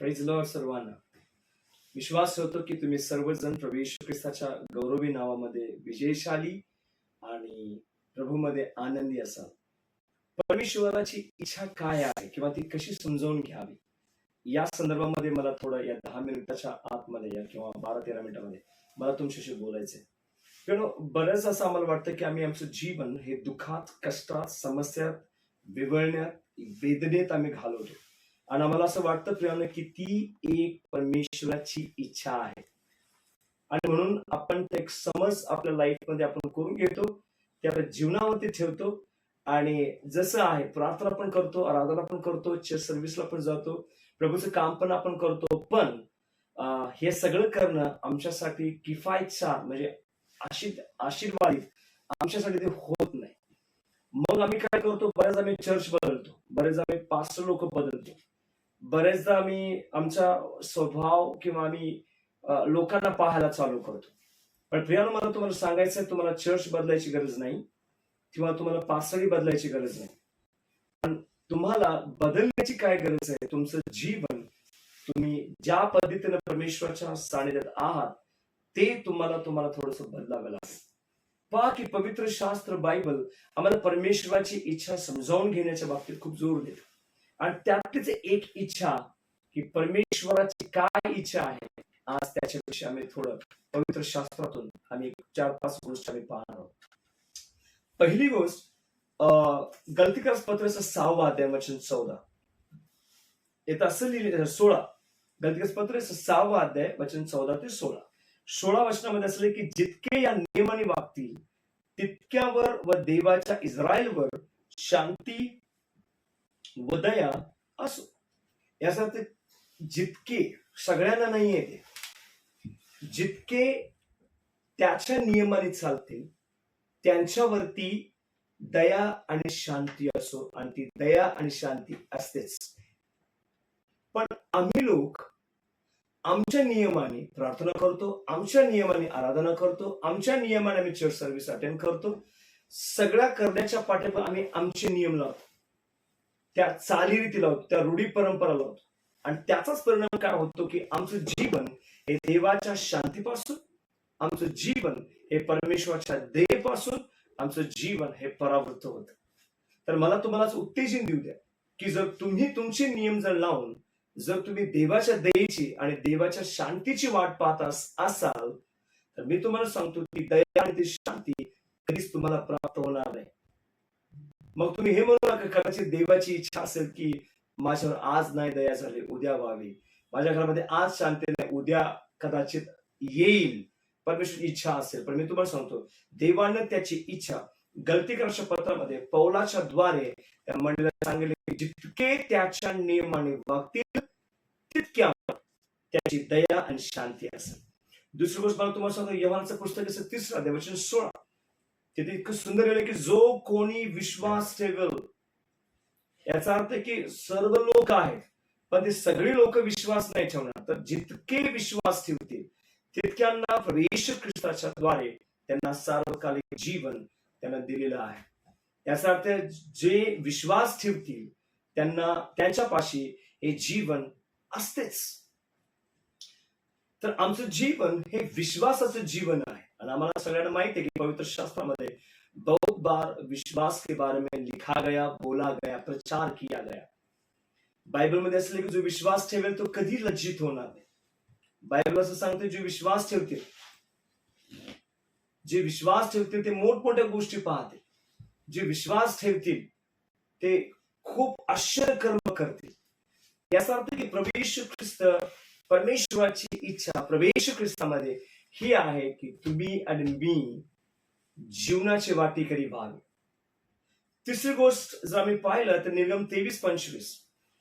Praise Lord सर्वांना. विश्वास ठेवतो की तुम्ही सर्वजण प्रभू येशू ख्रिस्ताच्या गौरवी नावामध्ये विजयशाली आणि प्रभूमध्ये आनंदी असाल. परमेश्वराची इच्छा काय आहे किंवा ती कशी समजावून घ्यावी या संदर्भामध्ये मला थोडं या 10 मिनिटाच्या आतमध्ये या किंवा 12-13 मिनिटामध्ये मला तुमच्याशी बोलायचंय. कारण बरंच असं आम्हाला वाटतं की आम्ही आमचं जीवन हे दुःखात, कष्टात, समस्यात, विवळण्यात, वेदनेत आम्ही घालवतो आणि आम्हाला असं वाटतं प्रियानं की ती एक परमेश्वराची इच्छा आहे आणि म्हणून आपण ते एक समज आपल्या लाईफमध्ये आपण करून घेतो, ते आपल्या जीवनावरती ठेवतो आणि जसं आहे प्रार्थना पण करतो, आराधना पण करतो, चर्च सर्व्हिसला पण जातो, प्रभूचं काम पण आपण करतो. पण हे सगळं करणं आमच्यासाठी किफायतशीर म्हणजे आशीर्वादित आमच्यासाठी ते होत नाही. मग आम्ही काय करतो, बऱ्याच आम्ही चर्च बदलतो, बरेच आम्ही पास्टर लोक बदलतो, बरेचदा आम्ही आमचा स्वभाव किंवा आम्ही लोकांना पाहायला चालू करतो. पण प्रियानो, मला तुम्हाला सांगायचं, तुम्हाला चर्च बदलायची गरज नाही किंवा तुम्हाला पास्टरी बदलायची गरज नाही. पण तुम्हाला बदलण्याची काय गरज आहे, तुमचं जीवन तुम्ही ज्या पद्धतीने परमेश्वराच्या सानिध्यात आहात ते तुम्हाला थोडंसं बदलावं लागेल. पहा की पवित्र शास्त्र बायबल आम्हाला परमेश्वराची इच्छा समजावून घेण्याच्या बाबतीत खूप जोर देतो आणि त्यातलीच एक इच्छा की परमेश्वराची काय इच्छा आहे, आज त्याच्याविषयी आम्ही थोडं पवित्र शास्त्रातून आम्ही 4-5 गोष्टी आम्ही पाहणार आहोत. पहिली गोष्ट, गलतीकरस पत्राचं 6वा अध्याय वचन 14 येतं असं लिहिलेलं 16. गलतीकरस पत्राचं 6वा अध्याय वचन 14 ते 16. 16 वचनामध्ये असले की जितके या नियमाने वागतील तितक्यावर व देवाच्या इस्रायलवर शांती व दया असो. यासाठी जितके, सगळ्यांना नाही येते, जितके त्याच्या नियमाने चालतील त्यांच्यावरती दया आणि शांती असो, आणि ती दया आणि शांती असतेच. पण आम्ही लोक आमच्या नियमाने प्रार्थना करतो, आमच्या नियमाने आराधना करतो, आमच्या नियमाने आम्ही चर्च सर्व्हिस अटेंड करतो, सगळ्या करण्याच्या पाठीमागे आम्ही आमचे नियम लावतो, त्या चालीरीती लावतो, त्या रूढी परंपरा लावतो आणि त्याचाच परिणाम काय होतो की आमचं जीवन हे देवाच्या शांतीपासून, आमचं जीवन हे परमेश्वराच्या दयेपासून, आमचं जीवन हे परावृत्त होतं. तर मला तुम्हाला उत्तेजन देऊ द्या की जर तुम्ही तुमचे नियम जर लावून जर तुम्ही देवाच्या दयेची आणि देवाच्या शांतीची वाट पाहत असाल तर मी तुम्हाला सांगतो की दया आणि ती शांती कधीच तुम्हाला प्राप्त होणार नाही. मग तुम्ही हे म्हणू नका कदाचित देवाची इच्छा असेल की माझ्यावर आज नाही दया झाली, उद्या व्हावी, माझ्या घरामध्ये आज शांती नाही, उद्या कदाचित येईल, परमेश्वराची इच्छा असेल. पण मी तुम्हाला सांगतो देवानं त्याची इच्छा गलतीकरच्या पत्रामध्ये पौलाच्या द्वारे त्या मंडळीला सांगितले, जितके त्याच्या नियमाने वागतील तितक्यावर त्याची दया आणि शांती असेल. दुसरी गोष्ट मला तुम्हाला सांगतो, योहानचं पुस्तक 3 अध्याय वचन 16 तिथे इतकं सुंदर लिहिलं की जो कोणी विश्वास ठेवेल, याचा अर्थ की सर्व लोक आहेत पण ते सगळी लोक विश्वास नाही ठेवणार, तर जितके विश्वास ठेवतील तितक्यांना प्रभू येशू ख्रिस्ताच्या द्वारे त्यांना सार्वकालिक जीवन त्यांना दिलेलं आहे. याचा अर्थ जे विश्वास ठेवतील त्यांना त्यांच्यापाशी हे जीवन असतेच. तर आमचं जीवन हे विश्वासाचं जीवन आहे आणि आम्हाला सगळ्यांना माहिती आहे की पवित्र शास्त्रामध्ये बहुत बार विश्वास के बारे में लिखा गया, बोला गया, प्रचार किया गया. बायबल मध्ये असले की जो विश्वास ठेवेल तो कधी लज्जित होणार नाही. बायबल असं सांगते जे विश्वास ठेवतील, जे विश्वास ठेवतील ते मोठमोठ्या गोष्टी पाहतील, जे विश्वास ठेवतील ते खूप आश्चर्य कर्म करतील. याचा अर्थ की प्रभू येशू ख्रिस्त, परमेश्वराची इच्छा प्रभू येशू ख्रिस्तामध्ये ही आहे की तुम्ही आणि मी जीवनाची वाटेकरी व्हावे. तिसरी गोष्ट जर आम्ही पाहिलं तर निर्गम 23:25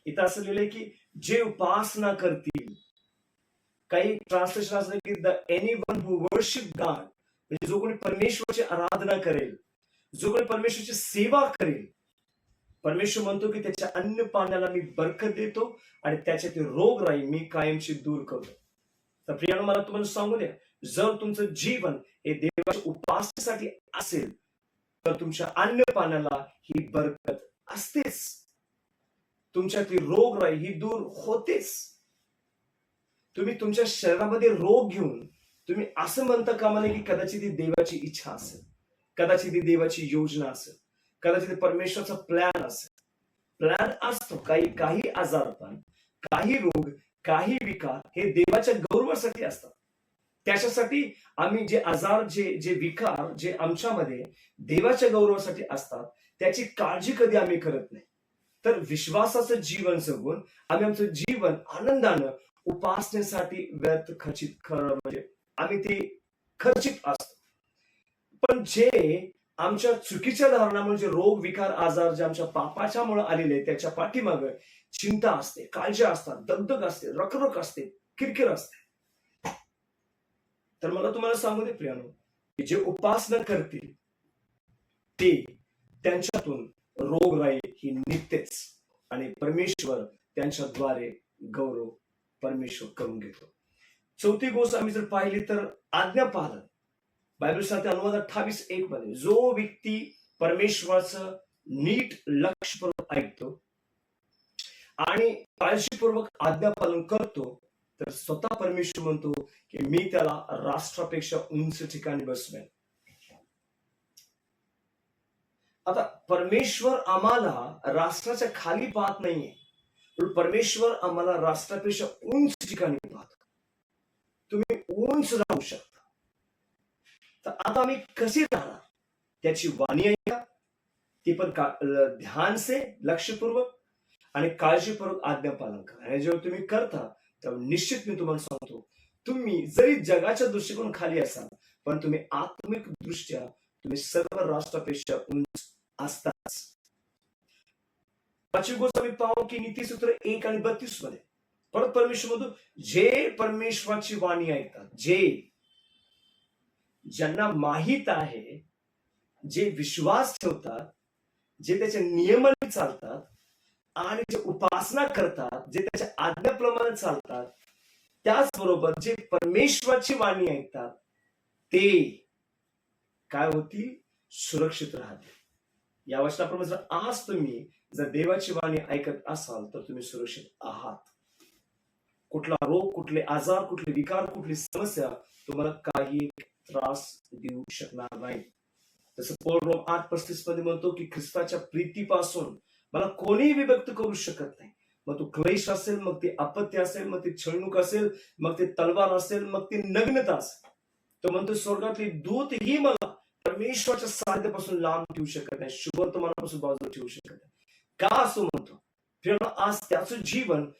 इथं असं लिहिलंय की जे उपासना करतील, काही ट्रान्सलेशन असं की the anyone who worship God, म्हणजे जो कोणी परमेश्वराची आराधना करेल, जो कोणी परमेश्वराची सेवा करेल, परमेश्वर म्हणतो की त्याच्या अन्न पाण्याला मी बरकत देतो आणि त्याच्यातील रोगराई मी कायमची दूर करतो. तर प्रियानो, मला तुम्हाला सांगू द्या, जर तुमचं जीवन हे देवाच्या उपासनेसाठी असेल तर तुमच्या अन्न पाण्याला ही बरकत असतेच, तुमच्यातील रोगराई ही दूर होतेच. तुम्ही तुमच्या शरीरामध्ये रोग घेऊन तुम्ही असं म्हणता कामा नये की कदाचित ही देवाची इच्छा असेल, कदाचित ही देवाची योजना असेल, कदाचित परमेश्वराचा प्लॅन असेल. प्लॅन असतो. काही काही आजारपण, काही रोग, काही विकार हे देवाच्या गौरवासाठी असतात. त्याच्यासाठी आम्ही जे आजार, जे जे विकार जे आमच्यामध्ये देवाच्या गौरवासाठी असतात, त्याची काळजी कधी आम्ही करत नाही. तर विश्वासाचं जीवन जगून आम्ही आमचं जीवन आनंदानं उपासनेसाठी व्यर्थ खर्चित म्हणजे आम्ही ते खर्चित असतो. पण जे आमच्या चुकीच्या धारणामुळे जे रोग विकार आजार जे आमच्या पापाच्यामुळे आलेले त्याच्या पाठीमाग चिंता असते, काळजी असतात, दगदग असते, रखरख असते, किरकिर असते. तर मला तुम्हाला सांगू दे प्रियानो, की जे उपासना करतील ते त्यांच्यातून रोगराई ही निघतेच आणि परमेश्वर त्यांच्याद्वारे गौरव परमेश्वर करून घेतो. चौथी गोष्ट आम्ही जर पाहिली तर आज्ञापालन. बायबल सांगते अनुवाद 28:1 मध्ये, जो व्यक्ती परमेश्वराचं नीट लक्षपूर्वक ऐकतो आणि काळजीपूर्वक आज्ञापालन करतो, तर स्वतः परमेश्वर म्हणतो की मी त्याला राष्ट्रापेक्षा उंच ठिकाणी बसवेन. आता परमेश्वर आम्हाला राष्ट्राच्या खाली पाहत नाहीये, पण परमेश्वर आम्हाला राष्ट्रापेक्षा उंच ठिकाणी पाहतो. तुम्ही उंच राहू शकता. तर आता आम्ही कशी राहणार त्याची वाणी ऐका, ती पण ध्यान से लक्षपूर्वक आणि काळजीपूर्वक आज्ञापालन करा. आणि जेव्हा तुम्ही करता तेव्हा निश्चित मी तुम्हाला सांगतो, तुम्ही जरी जगाच्या दृष्टिकोन खाली असाल पण तुम्ही आत्मिक दृष्ट्या तुम्ही सर्व राष्ट्रापेक्षा उंच असताच. पाचवी गोष्ट आम्ही पाहू की नीतिसूत्र 1 आणि 32 मध्ये परत परमेश्वर म्हणतो, जे परमेश्वराची वाणी ऐकतात, जे ज्यांना माहित आहे, जे विश्वास ठेवतात, जे त्याच्या नियमाने चालतात आणि जे उपासना करतात, जे त्याच्या आज्ञाप्रमाणे चालतात, त्याचबरोबर जे परमेश्वराची वाणी ऐकतात ते काय होतील, सुरक्षित राहतील. या वचनाप्रमाणे जर आज तुम्ही जर देवाची वाणी ऐकत असाल तर तुम्ही सुरक्षित आहात. कुठला रोग, कुठले आजार, कुठले विकार, कुठली समस्या तुम्हाला काही त्रास देऊ शकणार नाही. जसं पौल रोम 8:35 मध्ये म्हणतो की ख्रिस्ताच्या प्रीतीपासून मला कोणीही विभक्त करू शकत नाही. मग तो क्लेश असेल, मग ते अपत्य असेल, मग ते छळणूक असेल, मग ते तलवार असेल, मग ते नग्नता असेल. तो म्हणतो स्वर्गातले दूत ही मला परमेश्वराच्या साध्यापासून लांब ठेवू शकत नाही, शुभवर्तमानापासून बाजूला ठेवू शकत नाही. का असं म्हणतो? आज त्याचं जीवन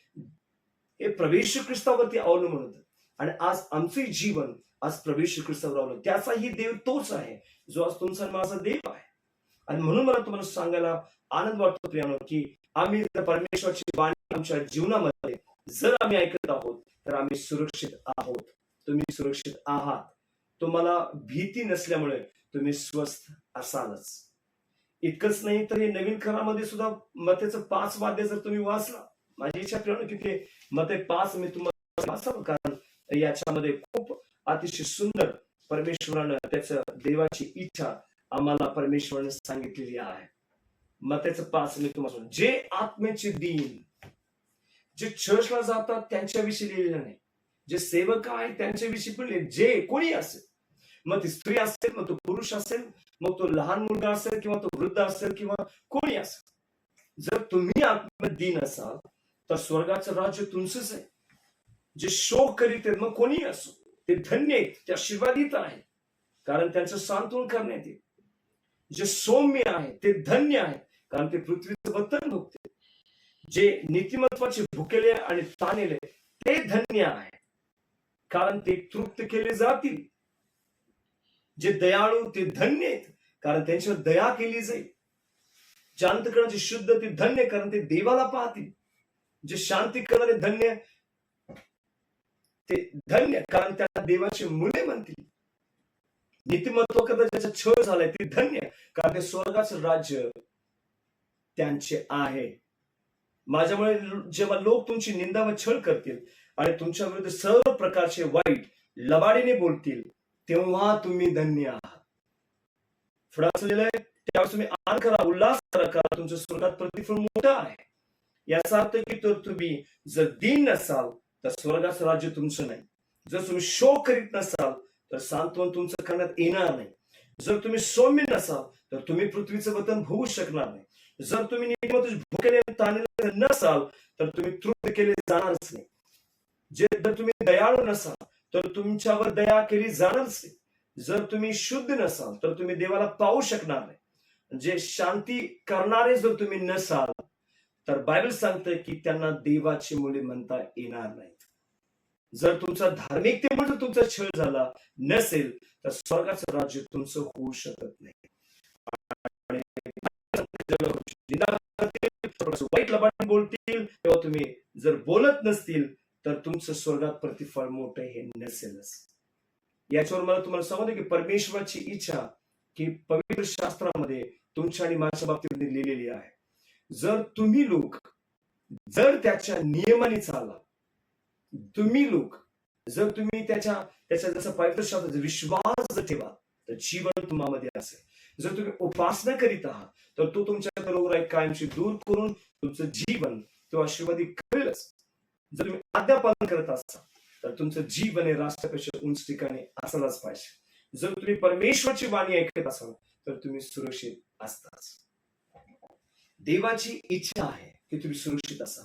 हे प्रवेश ख्रिस्तावरती अवलंबून होतं आणि आज आमचे जीवन आज प्रवेश ख्रिस्तावर अवलंबून. त्याचाही देव तोच आहे जो आज तुमचा माझा देव आहे. आणि म्हणून मला तुम्हाला सांगायला आनंद वाटतो प्रियानो की आम्ही जर परमेश्वराची वाणी आमच्या जीवनामध्ये जर आम्ही ऐकत आहोत तर आम्ही सुरक्षित आहोत. तुम्ही सुरक्षित आहात. तुम्हाला भीती नसल्यामुळे तुम्ही स्वस्थ असालच. इतकंच नाही तर हे नवीन करारामध्ये सुद्धा मत्तेचं 5 वाद्य जर तुम्ही वाचला, माझी इच्छा प्रियानो की ते मत्ते 5 मी तुम्हाला वाचावं, कारण याच्यामध्ये खूप अतिशय सुंदर परमेश्वरानं त्याचं देवाची इच्छा आम्हाला परमेश्वराने सांगितलेली आहे. मत्तेचं 5 मी तुम्हाला, जे आत्मेचे दीन, जे चर्चला जातात त्यांच्याविषयी लिहिलेलं नाही, जे सेवक आहेत त्यांच्याविषयी पण लिहिले, जे कोणी असेल, मग ती स्त्री असेल, मग तो पुरुष असेल, मग तो लहान मुलगा असेल किंवा तो वृद्ध असेल किंवा कोणी असेल, जर तुम्ही आत्मेत दीन असाल तर स्वर्गाचं राज्य तुमचंच आहे. जे शोक करीत आहेत मग कोणी असो ते धन्य आहेत, ते आशीर्वादित आहेत, कारण त्यांचं सांत्वन करण्यात येईल. जे सौम्य आहे ते धन्य आहेत, कारण ते पृथ्वीचं बर्तन भोगते. जे नीतिमत्वाचे भुकेले आणि ताणलेले ते धन्य आहे, कारण ते तृप्त केले जातील. जे दयाळू ते धन्य आहेत, कारण त्यांच्यावर दया केली जाईल. जे अंतःकरणाचे शुद्ध ते धन्य, कारण ते देवाला पाहतील. जे शांती करणारे धन्य ते धन्य, कारण त्यांना देवाची मुले म्हणतील. नीतिमत्व करता ज्याचा छळ झालाय ते धन्य, कारण ते स्वर्गाचं राज्य त्यांचे आहे. माझ्यामुळे जेव्हा लोक तुमची निंदा व छळ करतील आणि तुमच्या विरुद्ध सर्व प्रकारचे वाईट लबाडीने बोलतील, तेव्हा तुम्ही धन्य आहात. त्यावेळेस तुम्ही आनंद करा, उल्हास करा, कारण तुमच्या स्वर्गात प्रतिफळ मोठं आहे. याचा अर्थ की तर तुम्ही जर दीन नसाल तर स्वर्गाचं राज्य तुमचं नाही. जर तुम्ही शोक करीत नसाल तर सांत्वन तुमचं करण्यात येणार नाही. जर तुम्ही सौम्य नसाल तर तुम्ही पृथ्वीचं वतन भोगू शकणार नाही. जर तुम्ही नीतिमत्तेने भुकेले आणि ताणलेले नसाल तर तुम्ही तृप्त केले जाणारच नाही. जर तुम्ही दयाळू नसाल तर तुमच्यावर दया केली जाणारच नाही. जर तुम्ही शुद्ध नसाल तर तुम्ही देवाला पाहू शकणार नाही. जे शांती करणारे जर तुम्ही नसाल तर बायबल सांगते की त्यांना देवाची मुले म्हणता येणार नाहीत. जर तुमचा धार्मिकतेमुळे तुमचा छळ झाला नसेल तर स्वर्गाचं राज्य तुमचं होऊ शकत नाही. आणि वाईट लबाड बोलतील तेव्हा तुम्ही जर बोलत नसतील तर तुमचं स्वर्गात प्रतिफळ मोठं हे नसेलच. याच्यावर मला तुम्हाला सांगतो की परमेश्वराची इच्छा की पवित्र शास्त्रामध्ये तुमच्या आणि माझ्या बाबतीत लिहिलेली आहे. जर तुम्ही लोक जर त्याच्या नियमाने चालला, तुम्ही लोक जर तुम्ही त्याच्या जसं पवित्र शास्त्राचा विश्वास जर ठेवा तर जीवन तुम्हामध्ये असेल. जर तुम्ही उपासना करीत आहात तर तो तुमच्या रोगराई कायमची दूर करून तुमचं जीवन तो आशीर्वादी करेलच. जर तुम्ही आज्ञापालन करत असाल तर तुमचं जीवन हे राष्ट्रापेक्षा उंच ठिकाणी असलाच पाहिजे. जर तुम्ही परमेश्वरची वाणी ऐकत असाल तर तुम्ही सुरक्षित असताच. देवाची इच्छा आहे की तुम्ही सुरक्षित असाल.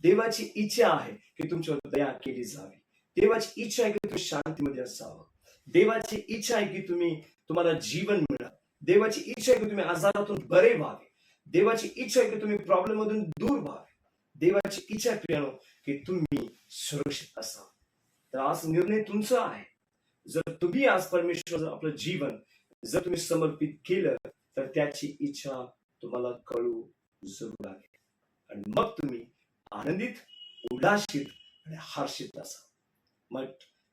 देवाची इच्छा आहे की तुमच्यावर दया केली जावी. देवाची इच्छा आहे की तुम्ही शांतीमध्ये असावं. देवाची इच्छा आहे की तुम्हाला जीवन मिळावं. देवाची इच्छा आहे की तुम्ही आजारातून बरे व्हावे. देवाची इच्छा आहे की तुम्ही प्रॉब्लेम मधून दूर व्हावे. देवाची इच्छा आहे प्रियानो की तुम्ही सुरक्षित असाल. तर आज निर्णय तुमचा आहे. जर तुम्ही आज परमेश्वर आपलं जीवन जर तुम्ही समर्पित केलं तर त्याची इच्छा तुम्हाला कळू जरूर लागेल आणि मग तुम्ही आनंदित, उल्हासित आणि हर्षित असाल.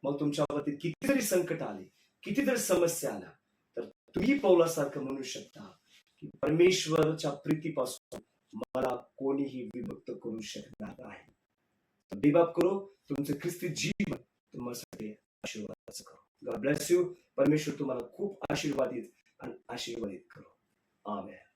मग तुमच्यावरती किती जरी संकट आले, किती जरी समस्या आल्या तर तुम्ही पौलासारखं म्हणू शकता की परमेश्वरच्या प्रीतीपासून मला कोणीही विभक्त करू शकणार नाही. बेबाप करो तुमचं ख्रिस्ती जीवन तुम्हासाठी आशीर्वादाचं करो. God bless you. परमेश्वर तुम्हाला खूप आशीर्वादित आणि आशीर्वादित करो. आमेन.